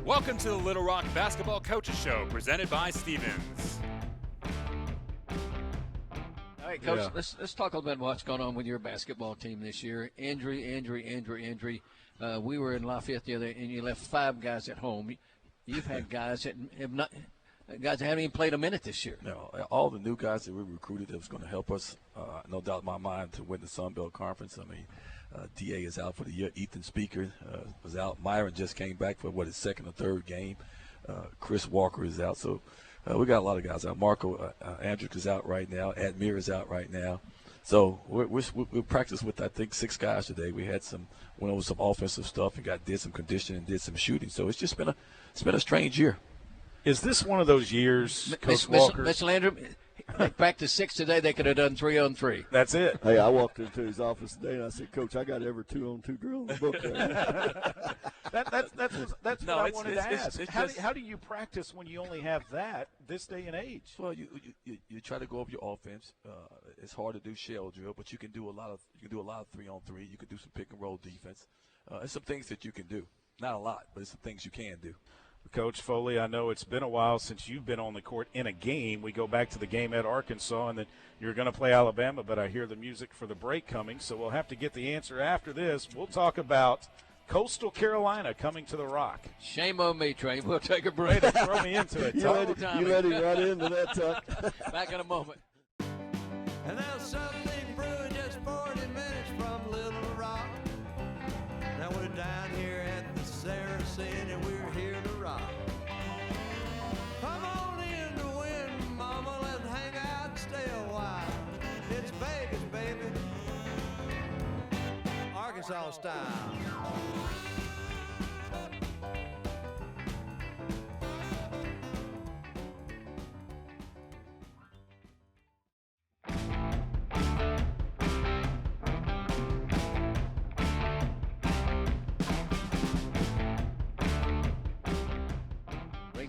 Welcome to the Little Rock Basketball Coaches Show, presented by Stevens. All right, Coach, let's talk a little bit about what's going on with your basketball team this year. Injury. We were in Lafayette the other day, and you left 5 guys at home. You've had guys that haven't even played a minute this year. No, all the new guys that we recruited that was going to help us, no doubt in my mind, to win the Sun Belt Conference. I mean, D.A. is out for the year. Ethan Speaker was out. Myron just came back for, his second or third game. Chris Walker is out. So we got a lot of guys out. Marco Andrick is out right now. Admir is out right now. So we practiced with, I think, 6 guys today. We had went over some offensive stuff and did some conditioning, did some shooting. So it's just been a strange year. Is this one of those years, Coach Walker? Mr. Landrum, they practiced 6 today. They could have done 3-on-3. That's it. Hey, I walked into his office today and I said, Coach, I got every 2-on-2 drill in the book there. That's what I wanted to ask. How do you practice when you only have that this day and age? Well, you try to go over your offense. It's hard to do shell drill, but you can do a lot of 3-on-3. You can do some pick and roll defense. There's some things that you can do. Not a lot, but it's some things you can do. Coach Foley, I know it's been a while since you've been on the court in a game. We go back to the game at Arkansas, and then you're going to play Alabama, but I hear the music for the break coming, so we'll have to get the answer after this. We'll talk about Coastal Carolina coming to the Rock. Shame on me, Trey. We'll take a break. Way to throw me into it. You let him right into that, Tuck. Back in a moment. And there's something brewing just 40 minutes from Little Rock. Now we're down here at the Saracen, and we're here to rock. Come on in to win, mama, let's hang out and stay a while. It's Vegas, baby, Arkansas style.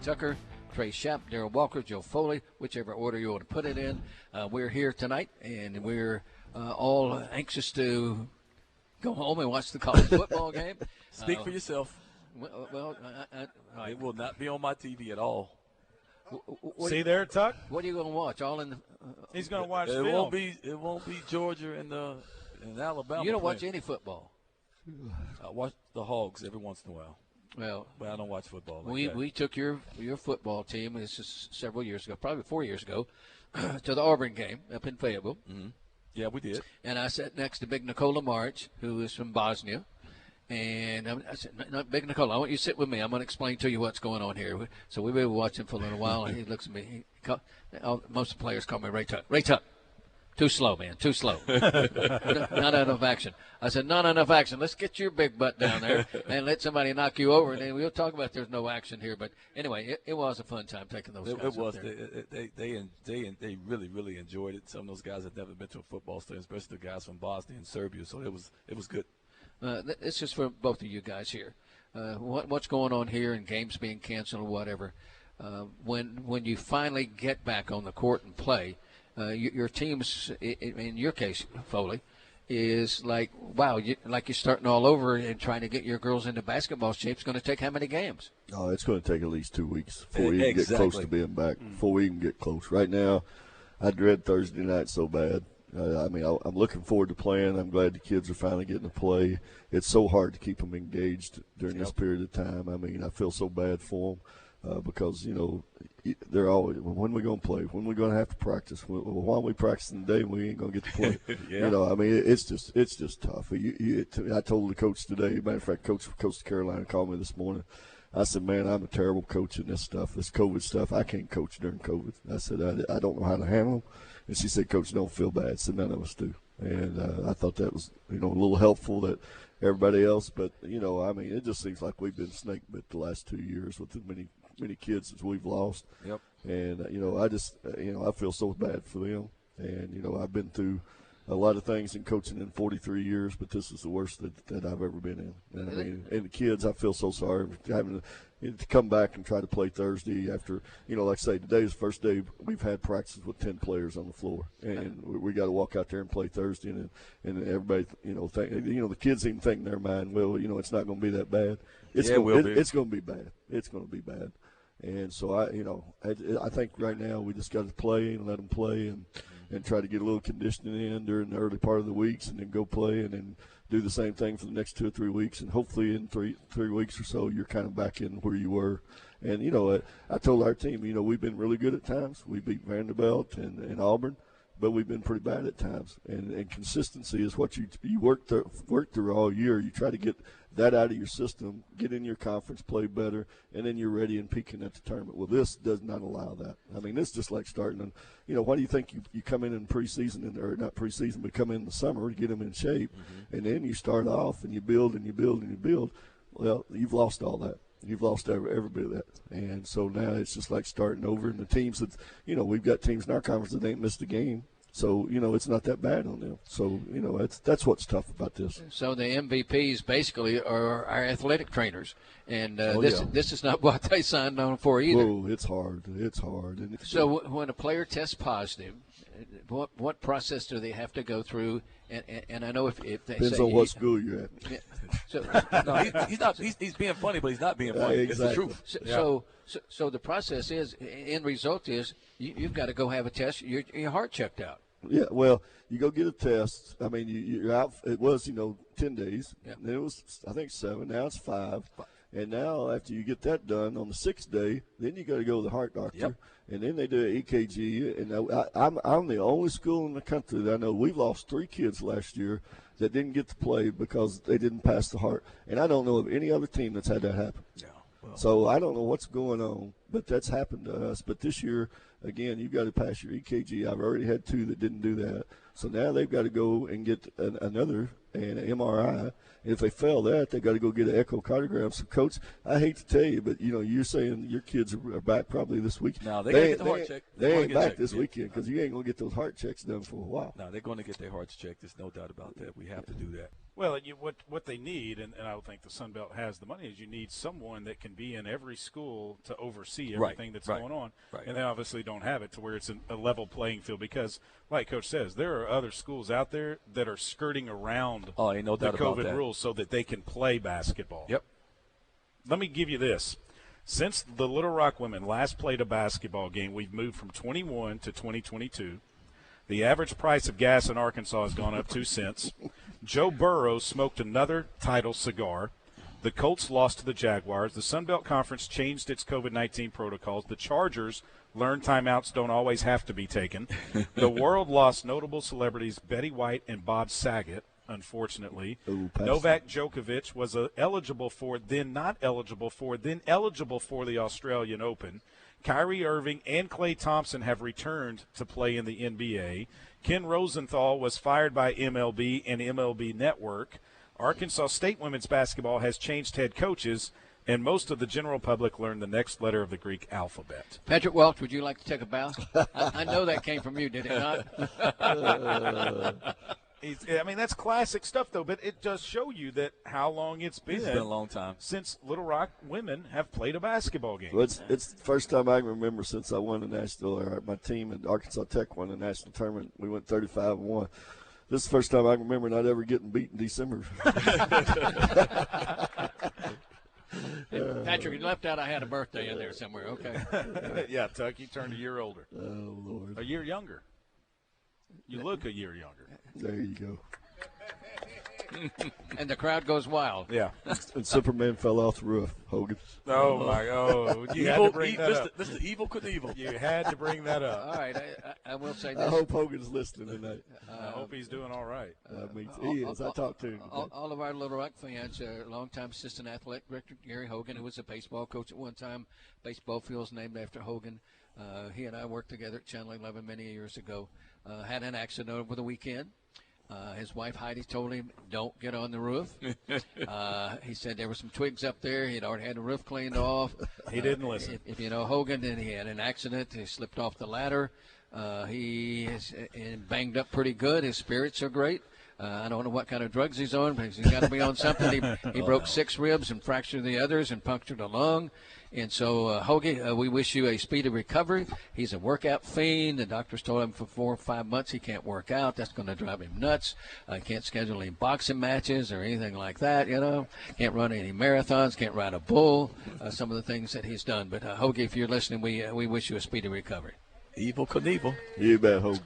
Tucker, Trey Shapp, Darrell Walker, Joe Foley, whichever order you want to put it in. We're here tonight, and we're all anxious to go home and watch the college football game. Speak for yourself. Well, It will not be on my TV at all. See there, Tuck? What are you going to watch? All in the, He's going to watch It film. won't be Georgia and Alabama. You don't playing. watch any football. I watch the Hogs every once in a while. Well, But I don't watch football. we took your football team, this is several years ago, probably 4 years ago, to the Auburn game up in Fayetteville. Mm-hmm. Yeah, we did. And I sat next to Big Nikola March, who is from Bosnia. And I said, no, Big Nikola, I want you to sit with me. I'm going to explain to you what's going on here. So we were watching for a little while, and he looks at me. Most of the players call me Ray Tuck. Ray Tuck. Too slow, man. Too slow. Not enough action. I said, not enough action. Let's get your big butt down there and let somebody knock you over, and then we'll talk about there's no action here. But anyway, it was a fun time taking those guys It was. up there. They really, really enjoyed it. Some of those guys had never been to a football stadium, especially the guys from Bosnia and Serbia. So it was good. This is for both of you guys here. What's going on here and games being canceled or whatever. When you finally get back on the court and play, your team's, in your case, Foley, is like, wow, like you're starting all over and trying to get your girls into basketball shape. It's going to take how many games? Oh, it's going to take at least 2 weeks before we even get close to being back, before we even get close. Right now, I dread Thursday night so bad. I'm looking forward to playing. I'm glad the kids are finally getting to play. It's so hard to keep them engaged during this period of time. I mean, I feel so bad for them. Because, they're always, when we going to play? When we going to have to practice? Why aren't we practicing today and we ain't going to get to play? Yeah. It's just tough. I told the coach today, matter of fact, Coach Carolina called me this morning. I said, man, I'm a terrible coach in this stuff, this COVID stuff. I can't coach during COVID. I said, I don't know how to handle them. And she said, Coach, don't feel bad. So none of us do. And I thought that was, a little helpful that everybody else. But, it just seems like we've been snake bit the last 2 years with the many kids that we've lost. Yep. And, I feel so bad for them. And, I've been through a lot of things in coaching in 43 years, but this is the worst that I've ever been in. And, I mean, and the kids, I feel so sorry for having to come back and try to play Thursday after, like I say, today is the first day we've had practices with 10 players on the floor, and we got to walk out there and play Thursday, and everybody, the kids even think in their mind, well, it's not going to be that bad. It's going to be bad. It's going to be bad. And so I think right now we just got to play and let them play and try to get a little conditioning in during the early part of the weeks, and then go play, and then do the same thing for the next 2 or 3 weeks, and hopefully in three weeks or so you're kind of back in where you were. And I told our team, we've been really good at times. We beat Vanderbilt and Auburn, but we've been pretty bad at times. And consistency is what you work through all year. You try to get that out of your system, get in your conference, play better, and then you're ready and peaking at the tournament. Well, this does not allow that. I mean, this is just like starting. Why do you think you come in preseason, or not preseason, but come in the summer to get them in shape, and then you start off and you build and you build and you build? Well, you've lost all that. You've lost every bit of that. And so now it's just like starting over. And the teams that, we've got teams in our conference that ain't missed a game. So, it's not that bad on them. So, that's what's tough about this. So the MVPs basically are our athletic trainers. And this is not what they signed on for either. Oh, it's hard. It's hard. And so when a player tests positive, what process do they have to go through? And I know if they depends say on what school you're at. Yeah, so, No, he's not. He's being funny, but he's not being funny. Exactly. It's the truth. So the process is, end result is, you've got to go have a test. Your heart checked out. Yeah, well, you go get a test. I mean, you're out. It was, 10 days. Yep. Then it was, I think, 7. Now it's 5. And now after you get that done on the 6th day, then you got to go to the heart doctor. Yep. And then they do an EKG. And I'm the only school in the country that I know. We've lost 3 kids last year that didn't get to play because they didn't pass the heart. And I don't know of any other team that's had that happen. Yeah. Well, So I don't know what's going on, but that's happened to us. But this year, again, you've got to pass your EKG. I've already had 2 that didn't do that. So now they've got to go and get another and an MRI. And if they fail that, they've got to go get an echocardiogram. So, Coach, I hate to tell you, but, you're saying your kids are back probably this week. No, they got to get the heart check. They ain't back this weekend because you ain't going to get those heart checks done for a while. No, they're going to get their hearts checked. There's no doubt about that. We have to do that. Well, what they need, and I don't think the Sun Belt has the money, is you need someone that can be in every school to oversee everything that's going on. Right. And they obviously don't have it to where it's a level playing field because, like Coach says, there are other schools out there that are skirting around Ain't no the doubt about COVID that. rules so that they can play basketball. Yep. Let me give you this. Since the Little Rock women last played a basketball game, we've moved from 21 to 2022. The average price of gas in Arkansas has gone up 2 cents. Joe Burrow smoked another title cigar. The Colts lost to the Jaguars. The Sun Belt Conference changed its COVID-19 protocols. The Chargers learned timeouts don't always have to be taken. The world lost notable celebrities Betty White and Bob Saget, unfortunately. Novak Djokovic was eligible for, then not eligible for, then eligible for the Australian Open. Kyrie Irving and Klay Thompson have returned to play in the NBA. Ken Rosenthal was fired by MLB and MLB Network. Arkansas State women's basketball has changed head coaches, and most of the general public learned the next letter of the Greek alphabet. Patrick Welch, would you like to take a bow? I know that came from you, did it not? That's classic stuff, though, but it does show you that how long it's been. It's been a long time since Little Rock women have played a basketball game. Well, it's the first time I can remember since I won the national, or my team at Arkansas Tech won the national tournament. We went 35-1. This is the first time I can remember not ever getting beat in December. Patrick, you left out I had a birthday in there somewhere. Okay. Yeah, Tuck, you turned a year older. Oh, Lord. A year younger. You look a year younger. There you go. And the crowd goes wild. Yeah. And Superman fell off the roof, Hogan. Oh, my God. You had to bring that up. Mr. Evil Knievel. You had to bring that up. All right, I will say I this. hope Hogan's listening tonight. I hope he's doing all right. He is. I talked to him today. All of our Little Rock fans, longtime assistant athletic director Gary Hogan, who was a baseball coach at one time. Baseball field's named after Hogan. He and I worked together at Channel 11 many years ago. Had an accident over the weekend. His wife Heidi told him, don't get on the roof. He said there were some twigs up there. He'd already had the roof cleaned off. He didn't listen. If you know Hogan, then he had an accident. He slipped off the ladder. He is banged up pretty good. His spirits are great. I don't know what kind of drugs he's on, but he's got to be on something. He broke 6 ribs and fractured the others and punctured a lung. And so, Hoagie, we wish you a speedy recovery. He's a workout fiend. The doctors told him for 4 or 5 months he can't work out. That's going to drive him nuts. Can't schedule any boxing matches or anything like that, Can't run any marathons, can't ride a bull, some of the things that he's done. But, Hoagie, if you're listening, we wish you a speedy recovery. Evil Knievel. You bet, Hope.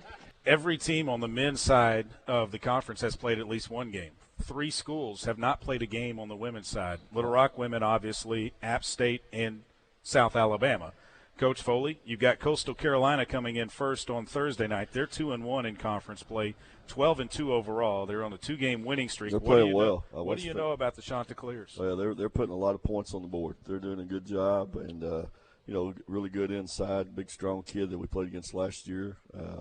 Every team on the men's side of the conference has played at least one game. 3 schools have not played a game on the women's side. Little Rock women, obviously, App State and South Alabama. Coach Foley, you've got Coastal Carolina coming in first on Thursday night. They're 2-1 in conference play, 12-2 overall. They're on a 2-game winning streak. They're playing well. What do you know about the Chanticleers? Well, they're putting a lot of points on the board. They're doing a good job, and really good inside, big strong kid that we played against last year.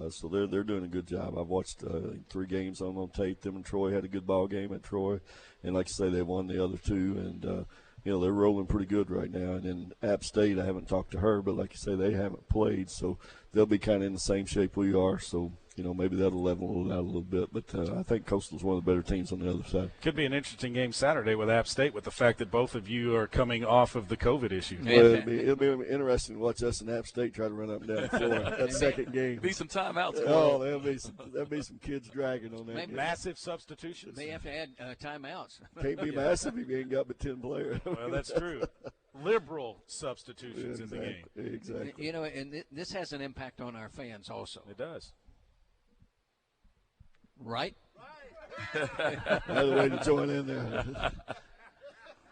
So they're doing a good job. I've watched 3 games on tape. Them and Troy had a good ball game at Troy, and like I say, they won the other 2, and they're rolling pretty good right now. And then App State, I haven't talked to her, but like you say, they haven't played, so they'll be kind of in the same shape we are. So maybe that'll level it out a little bit. But I think Coastal's one of the better teams on the other side. Could be an interesting game Saturday with App State, with the fact that both of you are coming off of the COVID issue. Well, it'll be interesting to watch us and App State try to run up and down the floor that second game. Be some timeouts. Oh, there'll be some kids dragging on that. Massive substitutions. They have to add timeouts. Can't be massive if you ain't got but 10 players. Well, that's true. Liberal substitutions in the game. Exactly. And this has an impact on our fans also. It does. Right? Another way to join in there.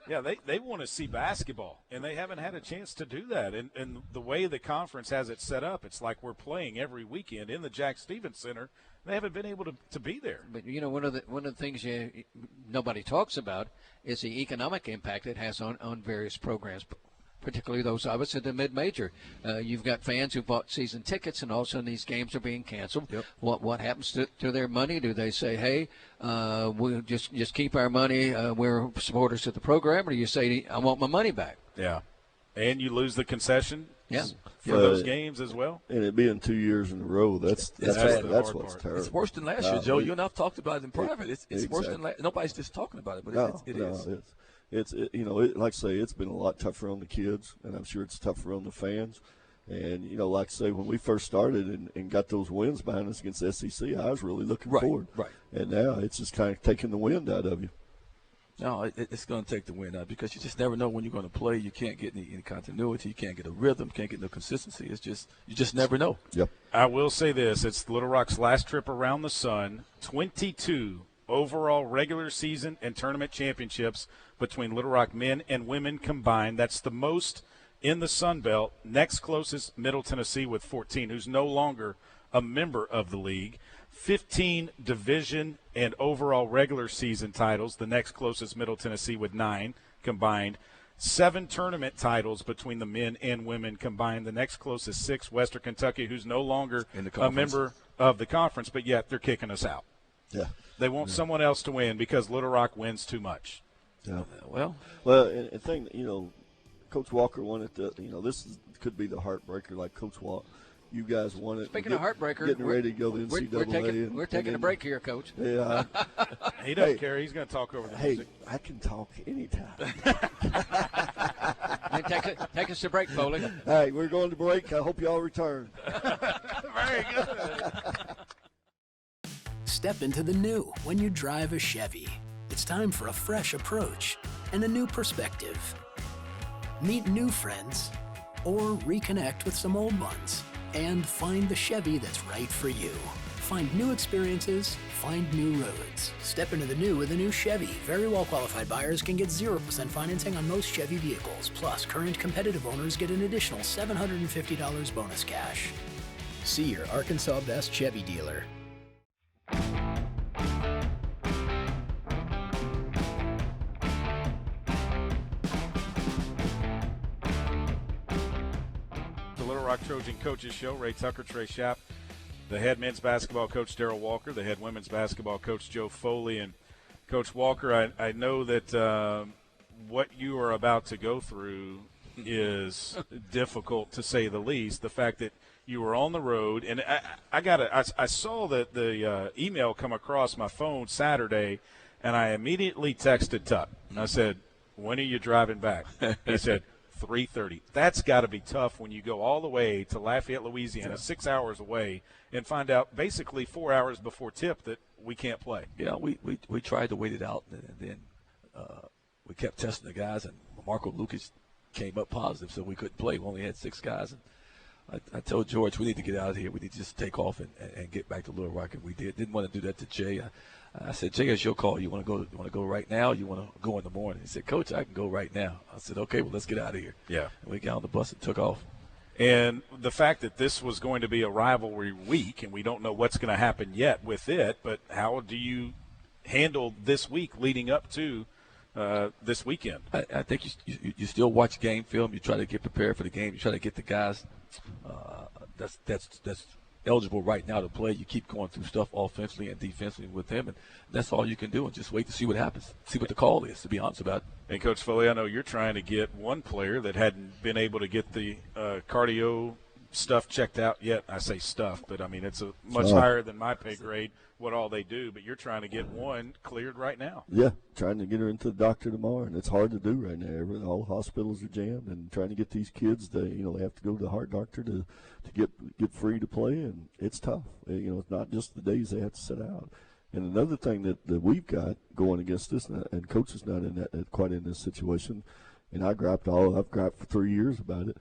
Yeah, they want to see basketball, and they haven't had a chance to do that. And the way the conference has it set up, it's like we're playing every weekend in the Jack Stevens Center. They haven't been able to be there. But one of the things nobody talks about is the economic impact it has on various programs, particularly those of us at the mid-major. You've got fans who bought season tickets, and all of a sudden these games are being canceled. Yep. What happens to their money? Do they say, hey, we'll just keep our money, we're supporters of the program, or do you say, I want my money back? Yeah. And you lose the concession for Yeah. those games as well. And it being 2 years in a row, that's hard what's part. terrible. It's worse than last year, Joe. You and I've talked about it in private. It's worse than exactly. nobody's just talking about it, but it is. It's like I say, it's been a lot tougher on the kids, and I'm sure it's tougher on the fans. And, like I say, when we first started and got those wins behind us against SEC, I was really looking forward. Right. And now it's just kind of taking the wind out of you. No, it's going to take the wind out because you just never know when you're going to play. You can't get any continuity. You can't get a rhythm. Can't get no consistency. You just never know. Yep. I will say this. It's Little Rock's last trip around the sun. 22 overall regular season and tournament championships between Little Rock men and women combined. That's the most in the Sun Belt. Next closest, Middle Tennessee with 14, who's no longer a member of the league. 15 division and overall regular season titles. The next closest, Middle Tennessee with 9 combined. 7 tournament titles between the men and women combined. The next closest, 6, Western Kentucky, who's no longer a member of the conference, but yet they're kicking us out. Yeah. They want someone else to win because Little Rock wins too much. Yeah. Well, and the thing, Coach Walker wanted to, could be the heartbreaker like Coach Walker. You guys won it. Speaking of heartbreaker, getting ready to go to the NCAA. We're taking a break here, Coach. Yeah. He doesn't care. He's going to talk over the music. I can talk anytime. Take us to break, Foley. All right, we're going to break. I hope y'all return. Very good. Step into the new when you drive a Chevy. It's time for a fresh approach and a new perspective. Meet new friends or reconnect with some old ones and find the Chevy that's right for you. Find new experiences, find new roads. Step into the new with a new Chevy. Very well qualified buyers can get 0% financing on most Chevy vehicles. Plus, current competitive owners get an additional $750 bonus cash. See your Arkansas Best Chevy dealer. Trojan Coaches Show. Ray Tucker, Trey Schapp, the head men's basketball coach Darrell Walker, the head women's basketball coach Joe Foley. And Coach Walker, I know that what you are about to go through is difficult to say the least. The fact that you were on the road, and I saw that the email come across my phone Saturday, and I immediately texted Tuck. I said, "When are you driving back?" He said, 3:30. That's got to be tough when you go all the way to Lafayette, Louisiana, 6 hours away, and find out basically 4 hours before tip that we can't play. Yeah, we tried to wait it out, and then we kept testing the guys, and Marco Lucas came up positive, so we couldn't play. We only had 6 guys. And I told George, we need to get out of here. We need to just take off and get back to Little Rock, and we did. Didn't want to do that to Jay. I said, Jay, it's your call. You want to go right now? Or you want to go in the morning? He said, Coach, I can go right now. I said, okay, well, let's get out of here. Yeah. And we got on the bus and took off. And the fact that this was going to be a rivalry week, and we don't know what's going to happen yet with it, but how do you handle this week leading up to this weekend? I think you still watch game film. You try to get prepared for the game. You try to get the guys that's eligible right now to play. You keep going through stuff offensively and defensively with them, and that's all you can do, and just wait to see what happens, see what the call is, to be honest about it. And, Coach Foley, I know you're trying to get one player that hadn't been able to get the cardio stuff checked out yet. I say stuff, but, I mean, it's a much higher than my pay grade, what all they do, but you're trying to get one cleared right now. Yeah, trying to get her into the doctor tomorrow, and it's hard to do right now. All hospitals are jammed, and trying to get these kids, they have to go to the heart doctor to get free to play, and it's tough. It's not just the days they have to sit out. And another thing that we've got going against us, and Coach is not quite in this situation, and I've griped for 3 years about it.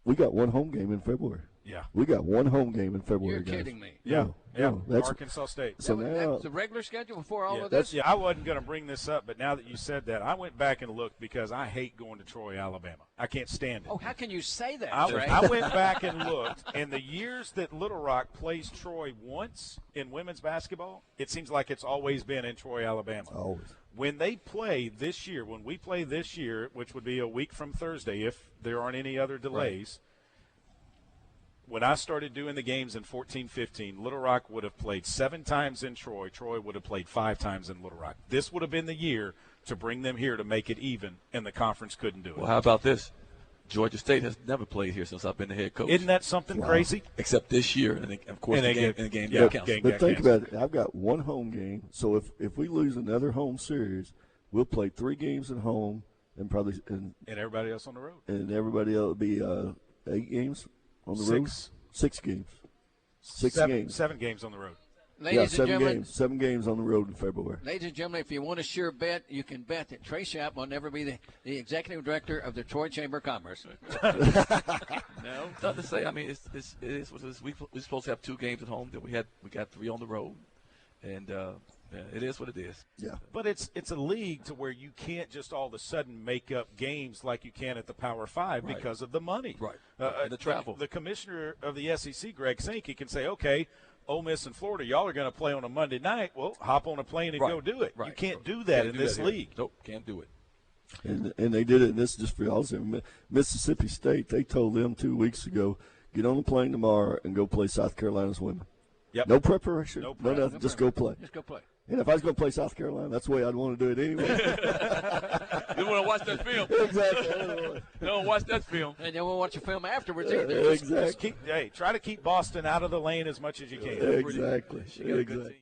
We got one home game in February. Yeah. We got one home game in February. You're guys. kidding me. Yeah. That's Arkansas State. So that now was the regular schedule before all of That's, this? I wasn't going to bring this up, but now that you said that, I went back and looked because I hate going to Troy, Alabama. I can't stand it. Oh, how can you say that, Trey? I went back and looked, and the years that Little Rock plays Troy once in women's basketball, it seems like it's always been in Troy, Alabama. always. When we play this year, which would be a week from Thursday if there aren't any other delays, when I started doing the games in 14-15, Little Rock would have played 7 times in Troy. Troy would have played 5 times in Little Rock. This would have been the year to bring them here to make it even, and the conference couldn't do it. Well, how about this? Georgia State has never played here since I've been the head coach. Isn't that something crazy? Except this year, and of course the game yeah, counts. game But got think canceled. about it. I've got one home game, so if we lose another home series, we'll play 3 games at home, and probably And everybody else on the road. and everybody else will be 8 games on the road. 6 games. 6 games. 7 games on the road. Ladies and 7 gentlemen, games. 7 games on the road in February. Ladies and gentlemen, if you want a sure bet, you can bet that Trey Schapp will never be the executive director of the Troy Chamber of Commerce. No, nothing to say. I mean, it is what it is. We're supposed to have 2 games at home. Then we got 3 on the road, and it is what it is. Yeah. But it's a league to where you can't just all of a sudden make up games like you can at the Power 5 Right. because of the money. Right. And the travel. The commissioner of the SEC, Greg Sankey, can say, okay, Ole Miss and Florida, y'all are going to play on a Monday night. Well, hop on a plane and go do it. Right. You can't do that in this league. Nope, can't do it. And they did it, and this is just for y'all. Mississippi State, they told them 2 weeks ago, get on the plane tomorrow and go play South Carolina's women. Yep. No preparation. No No prep. nothing. Just go play. Just go play. And if I was going to play South Carolina, that's the way I'd want to do it anyway. You want to watch that film? Exactly. No, watch that film. And then we'll watch a film afterwards either. Exactly. Try to keep Boston out of the lane as much as you can. Exactly. She got a good Exactly. team.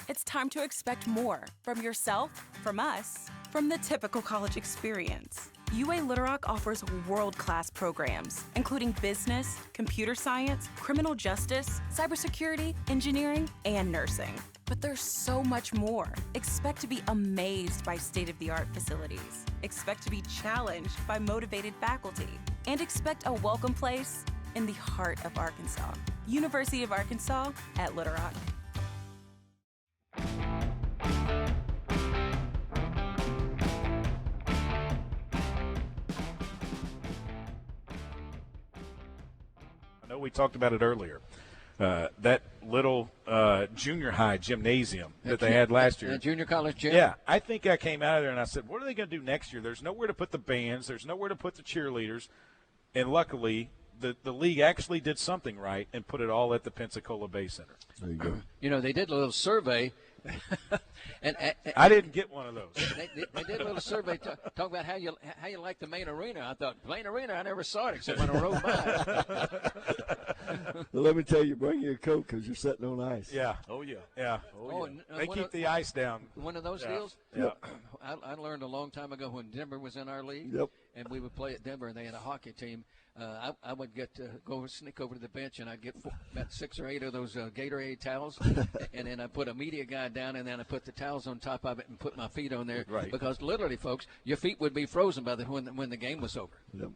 It's time to expect more from yourself, from us, from the typical college experience. UA Little Rock offers world-class programs, including business, computer science, criminal justice, cybersecurity, engineering, and nursing. But there's so much more. Expect to be amazed by state-of-the-art facilities. Expect to be challenged by motivated faculty. And expect a welcome place in the heart of Arkansas. University of Arkansas at Little Rock. I know we talked about it earlier. That little junior high gymnasium that they had last year. The junior college gym? Yeah, I think I came out of there and I said, what are they going to do next year? There's nowhere to put the bands. There's nowhere to put the cheerleaders. And luckily, the league actually did something right and put it all at the Pensacola Bay Center. There you go. You know, they did a little survey, And I didn't get one of those. They did a little survey talking about how you like the main arena. I thought, main arena, I never saw it except when I rode by. Well, let me tell you, bring your coat because you're sitting on ice. Yeah. Oh, yeah. Yeah. And, They keep the ice down. One of those deals? Yeah. I learned a long time ago when Denver was in our league. Yep. And we would play at Denver, and they had a hockey team. I would sneak over to the bench, and I'd get about 6 or 8 of those Gatorade towels, and then I put a media guide down, and then I put the towels on top of it and put my feet on there. Right. Because literally, folks, your feet would be frozen by when the game was over. Yep.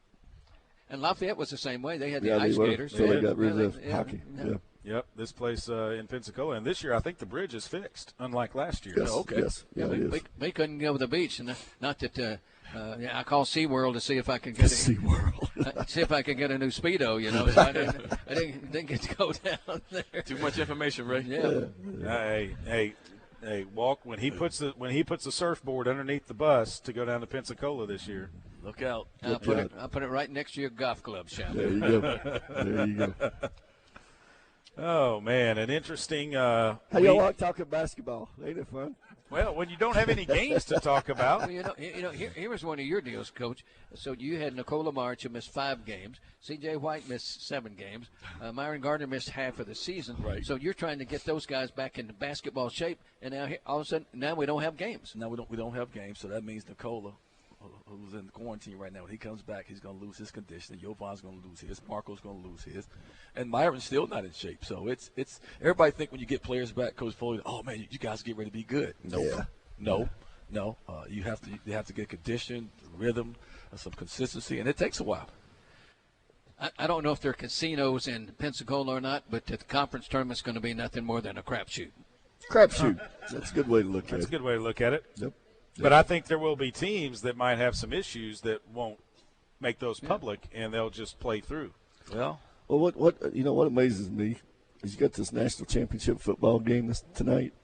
And Lafayette was the same way. They had the Yeah, ice they were. skaters. So they got rid of hockey. Yeah. Yeah. Yep, this place in Pensacola. And this year, I think the bridge is fixed, unlike last year. Yes. okay. Yes. Yeah, it is. We couldn't go to the beach, and not that. I called SeaWorld to see if I could get see if I could get a new Speedo, you know. So I didn't get to go down there. Too much information, Ray. Yeah. Hey, Walk, when he puts the surfboard underneath the bus to go down to Pensacola this year. Look out. I'll put it right next to your golf club shop. There you go. There you go. Oh man, an interesting. How y'all like talking basketball? Ain't it fun? Well, when you don't have any games to talk about. Well, here was one of your deals, Coach. So you had Nicola March, who missed 5 games. C.J. White missed 7 games. Myron Gardner missed half of the season. Right. So you're trying to get those guys back into basketball shape, and now all of a sudden we don't have games. Now we don't have games, so that means Nicola, who's in quarantine right now, when he comes back, he's going to lose his conditioning. Jovan's going to lose his. Marco's going to lose his. And Myron's still not in shape. So it's everybody think when you get players back, Coach Foley, oh, man, you guys get ready to be good. Nope. Yeah. No. You have to get condition, rhythm, some consistency, and it takes a while. I don't know if there are casinos in Pensacola or not, but the conference tournament's going to be nothing more than a crapshoot. Crapshoot. That's a good way to look at That's it. a good way to look at it. Yep. But I think there will be teams that might have some issues that won't make those public, and they'll just play through. Well, what amazes me is you got this national championship football game tonight,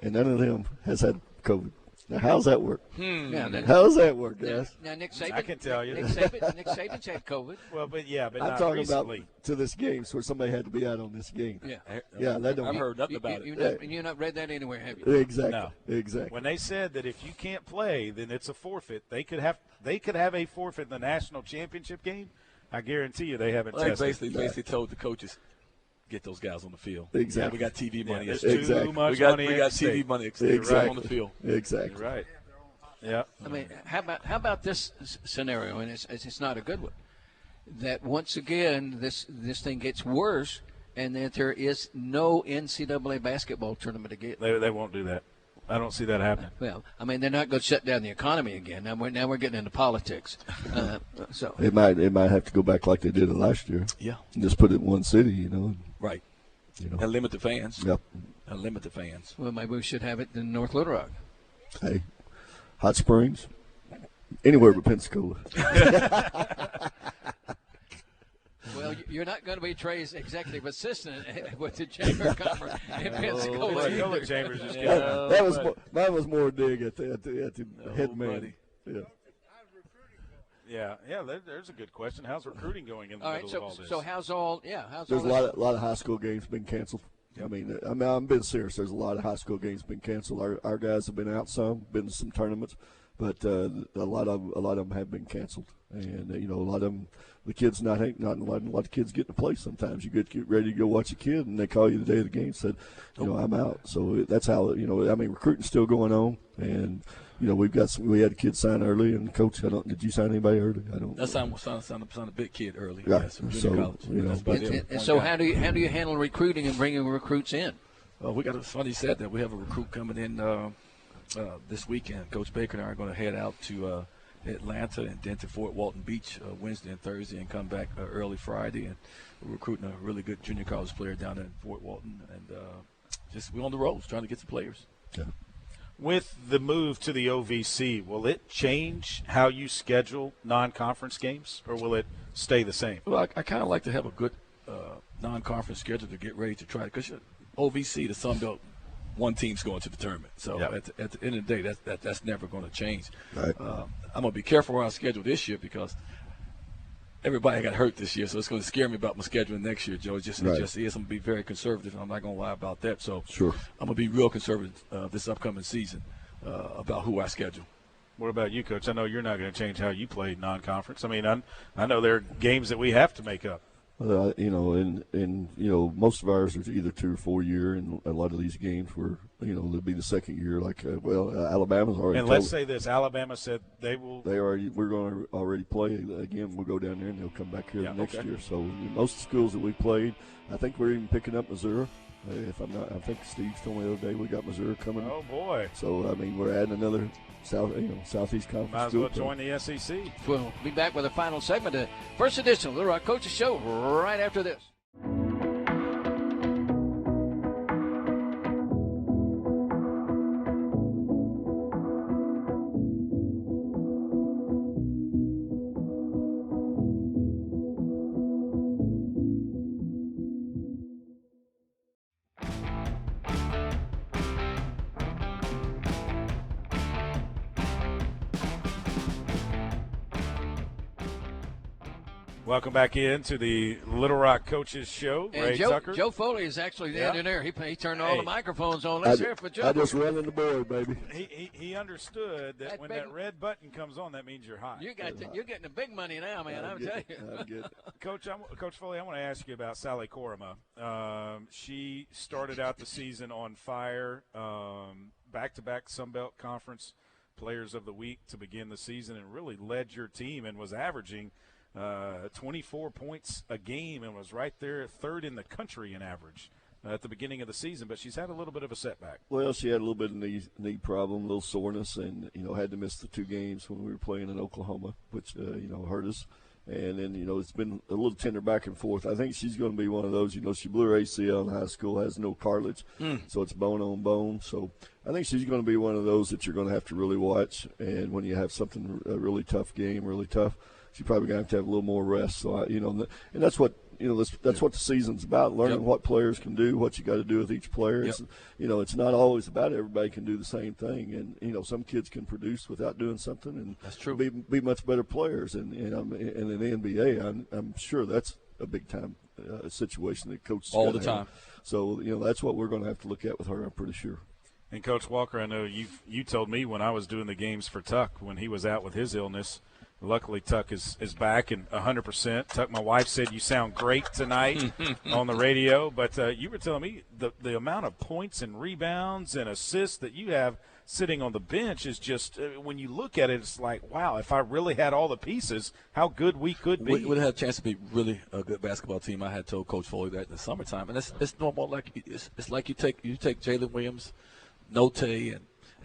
and none of them has had COVID. Now, how's that work? Yeah, How does that work, guys? now Nick Saban. I can tell you. Nick Saban's had COVID. Well, but I'm not talking recently. about to this game, so somebody had to be out on this game. Yeah. Yeah, that don't. I've heard nothing about it. You've not read that anywhere, have you? Exactly. No. Exactly. When they said that if you can't play, then it's a forfeit. They could have a forfeit in the national championship game. I guarantee you they haven't they tested. basically told the coaches, get those guys on the field. Exactly. Yeah, we got TV money. there's Exactly. too much we got money TV at stake. money Exactly. on the field. Exactly. You're right. Yeah. I mean, how about this scenario? And it's not a good one. That once again, this thing gets worse, and that there is no NCAA basketball tournament again. They won't do that. I don't see that happening. Well, I mean, they're not going to shut down the economy again. Now we're getting into politics. So It might have to go back like they did it last year. Yeah. And just put it in one city, you know. Right. You know. And limit the fans. Yep. And limit the fans. well, maybe we should have it in North Little Rock. Hey, Hot Springs, anywhere but Pensacola. Well, you're not going to be Trey's executive assistant with the Chamber Conference in Pensacola. Pensacola either. Chambers just Mine was more a dig at the head man. buddy. Yeah. Yeah. There's a good question. How's recruiting going in the All right, middle of all this? so how's all There's all a this? lot of high school games been canceled. I mean, I'm being serious. There's a lot of high school games been canceled. Our guys have been out some, been to some tournaments, but a lot of them have been canceled. And a lot of them, the kids not a lot of kids get to play. Sometimes you get ready to go watch a kid, and they call you the day of the game and said, I'm out. So that's how recruiting's still going on, and. We had a kid sign early, and coach, did you sign anybody early? I don't. That's signed a big kid early. Yeah. Yes, from So, junior college. That's about it. And so how do you handle recruiting and bringing recruits in? We got. It's funny you said that. We have a recruit coming in this weekend. Coach Baker and I are going to head out to Atlanta and then to Fort Walton Beach Wednesday and Thursday, and come back early Friday. And we're recruiting a really good junior college player down in Fort Walton, and we're on the road trying to get some players. Yeah. With the move to the OVC, will it change how you schedule non-conference games, or will it stay the same? Well, I kind of like to have a good non-conference schedule to get ready to try it, because OVC, the Sun Belt, one team's going to the tournament. So Yep. at the end of the day, that's never going to change. Right. I'm going to be careful where I schedule this year, because everybody got hurt this year, so it's going to scare me about my schedule next year, Joe. It just is. I'm going to be very conservative, and I'm not going to lie about that. So Sure. I'm going to be real conservative this upcoming season about who I schedule. What about you, Coach? I know you're not going to change how you play non-conference. I mean, I know there are games that we have to make up. Most of ours are either 2 or 4 year, and a lot of these games were, they'll be the second year. Like, Alabama's already. And let's say this: Alabama said they will. We're going to already play again. We'll go down there, and they'll come back here the next year. So most schools that we played, I think we're even picking up Missouri. If I'm not, I think Steve told me the other day we got Missouri coming. Oh boy! So I mean, we're adding another Southeast Conference. Might as well join the SEC. We'll be back with a final segment, the first edition of Little Rock Coaches Show, right after this. Welcome back into the Little Rock Coaches Show. And Ray Joe, Tucker. Joe Foley is actually the engineer. He turned all the microphones on. I Let's hear it for Joe. I just run in the board, baby. He understood that when that red button comes on, that means you're hot. You're getting the big money now, man. I'm telling you. Coach Foley, I want to ask you about Sally Korema. She started out the season on fire, back-to-back Sun Belt Conference Players of the Week to begin the season, and really led your team and was averaging 24 points a game and was right there third in the country in average at the beginning of the season. But she's had a little bit of a setback. Well, she had a little bit of knee problem, a little soreness, and had to miss the 2 games when we were playing in Oklahoma, which hurt us. And then it's been a little tender back and forth. I think she's going to be one of those. She blew her ACL in high school, has no cartilage, so it's bone on bone. So I think she's going to be one of those that you're going to have to really watch. And when you have something a really tough game, really tough, she's probably going to have a little more rest. So and that's what that's what the season's about: learning what players can do, what you got to do with each player. It's, it's not always about everybody can do the same thing, and some kids can produce without doing something, and that's true. Be much better players. And in the NBA, I'm sure that's a big time situation that coaches all the time. So that's what we're going to have to look at with her. I'm pretty sure. And Coach Walker, I know you told me when I was doing the games for Tuck when he was out with his illness. Luckily, Tuck is back and 100%. Tuck, my wife said you sound great tonight on the radio, but you were telling me the amount of points and rebounds and assists that you have sitting on the bench is just, when you look at it, it's like, wow, if I really had all the pieces, how good we could be. We would have a chance to be really a good basketball team. I had told Coach Foley that in the summertime, and it's normal. It's like you take Jalen Williams, Note, and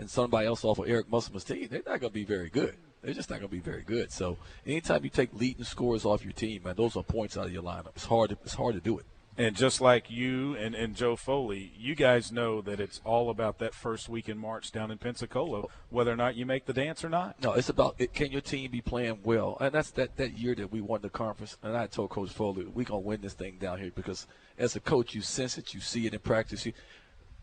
somebody else off of Eric Musselman's team. They're not going to be very good. They're just not going to be very good. So anytime you take leading scorers off your team, man, those are points out of your lineup. It's hard to do it. And just like you and Joe Foley, you guys know that it's all about that first week in March down in Pensacola, whether or not you make the dance or not. No, it's about can your team be playing well? And that's that year that we won the conference. And I told Coach Foley, we're going to win this thing down here because as a coach, you sense it, you see it in practice. We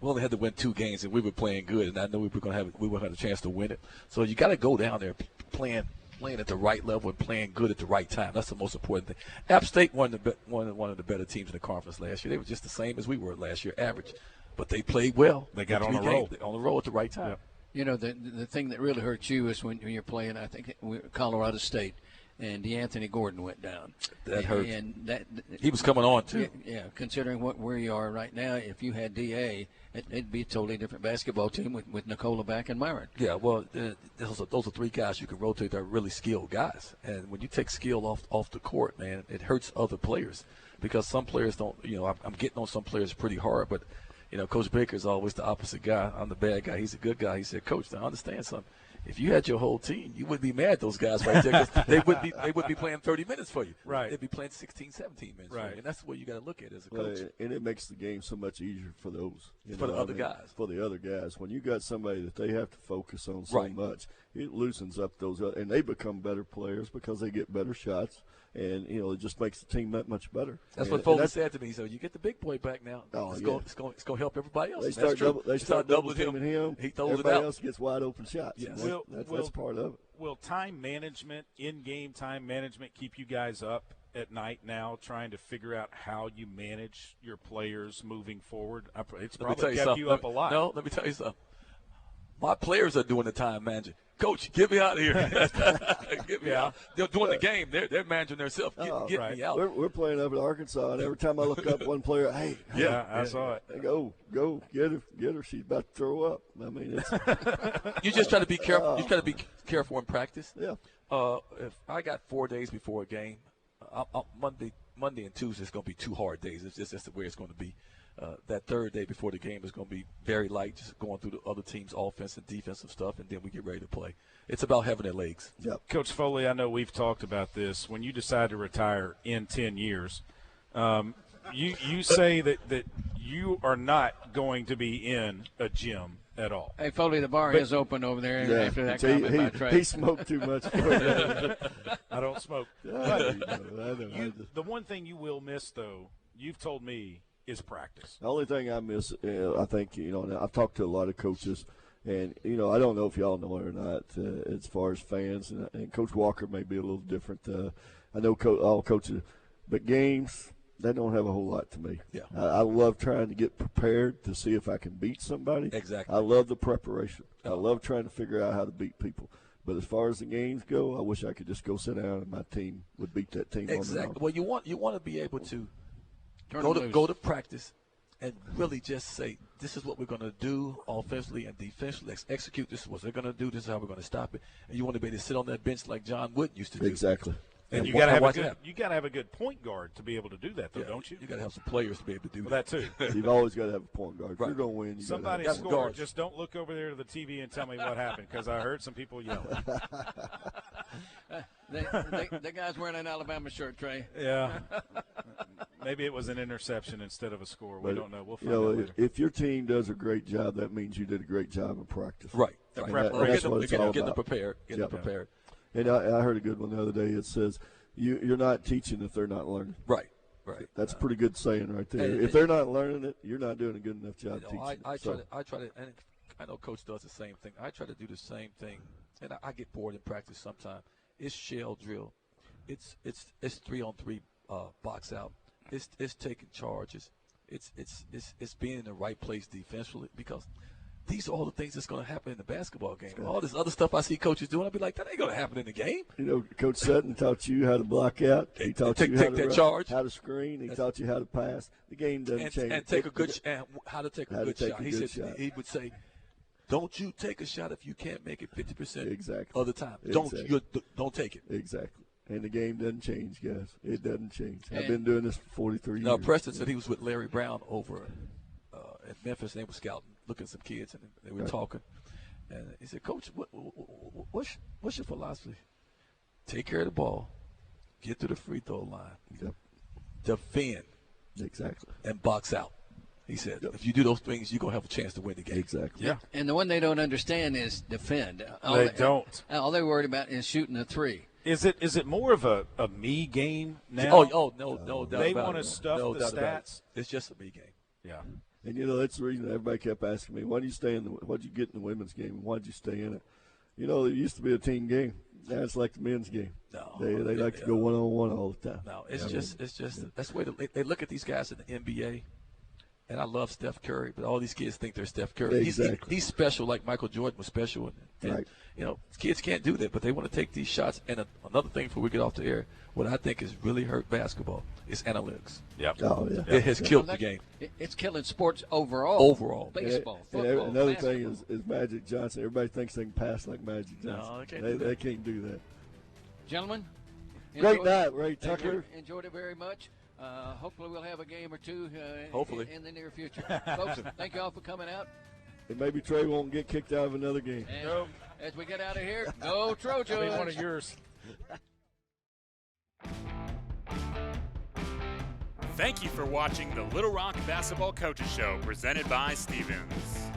only had to win 2 games, and we were playing good, and I know we were going to have a chance to win it. So you got to go down there playing at the right level and playing good at the right time. That's the most important thing. App State one of the better teams in the conference last year. They were just the same as we were last year, average, but they played well. They got on the roll. On the roll at the right time. Yep. The thing that really hurts you is when you're playing, I think, Colorado State. And DeAnthony Gordon went down. That hurt. And he was coming on too. Yeah, considering where you are right now, if you had DA, it'd be a totally different basketball team with Nicola back and Myron. Yeah, well, those are 3 guys you can rotate that are really skilled guys. And when you take skill off the court, man, it hurts other players because some players don't. I'm getting on some players pretty hard, but Coach Baker's always the opposite guy. I'm the bad guy. He's a good guy. He said, Coach, I understand something. If you had your whole team, you wouldn't be mad at those guys right there because they would be playing 30 minutes for you. Right. They'd be playing 16, 17 minutes for you. And that's the way you got to look at it as a Well, coach. and it makes the game so much easier for those. For the other guys. For the other guys. When you got somebody that they have to focus on so much, it loosens up those, and they become better players because they get better shots, and it just makes the team that much better. That's what Foley said to me. So you get the big boy back now. Oh, it's yeah. going to help everybody else. They start doubling him. He throws everybody it out. else gets wide open shots. Yes. That's part of it. Will time management, in-game time management, keep you guys up at night now, trying to figure out how you manage your players moving forward? It's probably kept you up a lot. No, let me tell you something. My players are doing the time management. Coach, get me out of here. Get me out. They're doing the game. They're managing themselves. Get me out. We're playing up at Arkansas, and every time I look up, one player, hey, I saw it. Go, get her. She's about to throw up. I mean, you just try to be careful. You try to be careful in practice. Yeah. If I got 4 days before a game, Monday and Tuesday is going to be 2 hard days. It's just the way it's going to be. That third day before the game is going to be very light, just going through the other team's offense and defensive stuff, and then we get ready to play. It's about having their legs. Yep. Coach Foley, I know we've talked about this. When you decide to retire in 10 years, you say that you are not going to be in a gym at all. Hey, Foley, the bar is open over there after that comment by Trey. He smoked too much. I don't smoke. The one thing you will miss, though, you've told me, is practice. The only thing I miss, I think, I've talked to a lot of coaches, and, I don't know if y'all know it or not, as far as fans, and Coach Walker may be a little different. I know all coaches, but games, they don't have a whole lot to me. Yeah. I love trying to get prepared to see if I can beat somebody. Exactly. I love the preparation. I love trying to figure out how to beat people. But as far as the games go, I wish I could just go sit down and my team would beat that team. Exactly. Well, you want to be able to Go go to practice and really just say, this is what we're going to do offensively and defensively. Let's execute. This is what they're going to do. This is how we're going to stop it. And you want to be able to sit on that bench like John Wood used to do. Exactly. And you got to have a good point guard to be able to do that, though, don't you? You got to have some players to be able to do that too. You've always got to have a point guard. If Right. you're going to win, Somebody got to score. guards. Just don't look over there to the TV and tell me what happened, because I heard some people yelling. The guy's wearing an Alabama shirt, Trey. Yeah. Maybe it was an interception instead of a score. We don't know. We'll find out later. If your team does a great job, that means you did a great job in practice. Right. And Right. that's what it's all Getting about. prepared. Getting prepared. And I heard a good one the other day. It says, you're not teaching if they're not learning. Right. That's a pretty good saying right there. And if they're not learning it, you're not doing a good enough job teaching it. I try to, and I know Coach does the same thing. I try to do the same thing, and I get bored in practice sometimes. It's shell drill. It's 3-on-3 box out. It's taking charges. It's being in the right place defensively, because these are all the things that's going to happen in the basketball game. All this other stuff I see coaches doing, I'll be like, that ain't going to happen in the game. Coach Sutton taught you how to block out. He taught you how to screen. He taught you how to pass. The game doesn't change. And take a good and how to take a good shot. He would say, don't you take a shot if you can't make it 50% of the time. Exactly. Don't take it. Exactly. And the game doesn't change, guys. It doesn't change. I've been doing this for 43 years. Now, Preston said he was with Larry Brown over at Memphis, and they were scouting, looking at some kids, and they were talking. And he said, Coach, what's your philosophy? Take care of the ball, get to the free throw line, defend, and box out. He said, if you do those things, you're going to have a chance to win the game. Exactly. Yeah. And the one they don't understand is defend. They don't. All they're worried about is shooting a three. Is it more of a me game now? No doubt They about want to it. stuff No the doubt about stats. it. It's just a me game. Yeah. And that's the reason everybody kept asking me, why'd you get in the women's game and why'd you stay in it? It used to be a team game. Now it's like the men's game. No. They like to go one-on-one all the time. No, it's just that's the way they look at these guys in the NBA. And I love Steph Curry, but all these kids think they're Steph Curry. Exactly. He's special, like Michael Jordan was special. And right. Kids can't do that, but they want to take these shots. And another thing before we get off the air, what I think has really hurt basketball is analytics. Yep. Oh, yeah. It has killed the game. It's killing sports overall. Baseball, football, another basketball. thing is Magic Johnson. Everybody thinks they can pass like Magic Johnson. No, they can't do that. They can't do that. Gentlemen, Great night, Ray Tucker. Enjoyed it very much. Hopefully we'll have a game or two Hopefully. in the near future. Folks, thank you all for coming out. And maybe Trey won't get kicked out of another game. And as we get out of here, go Trojan. Maybe one of yours. Thank you for watching the Little Rock Basketball Coaches Show presented by Stevens.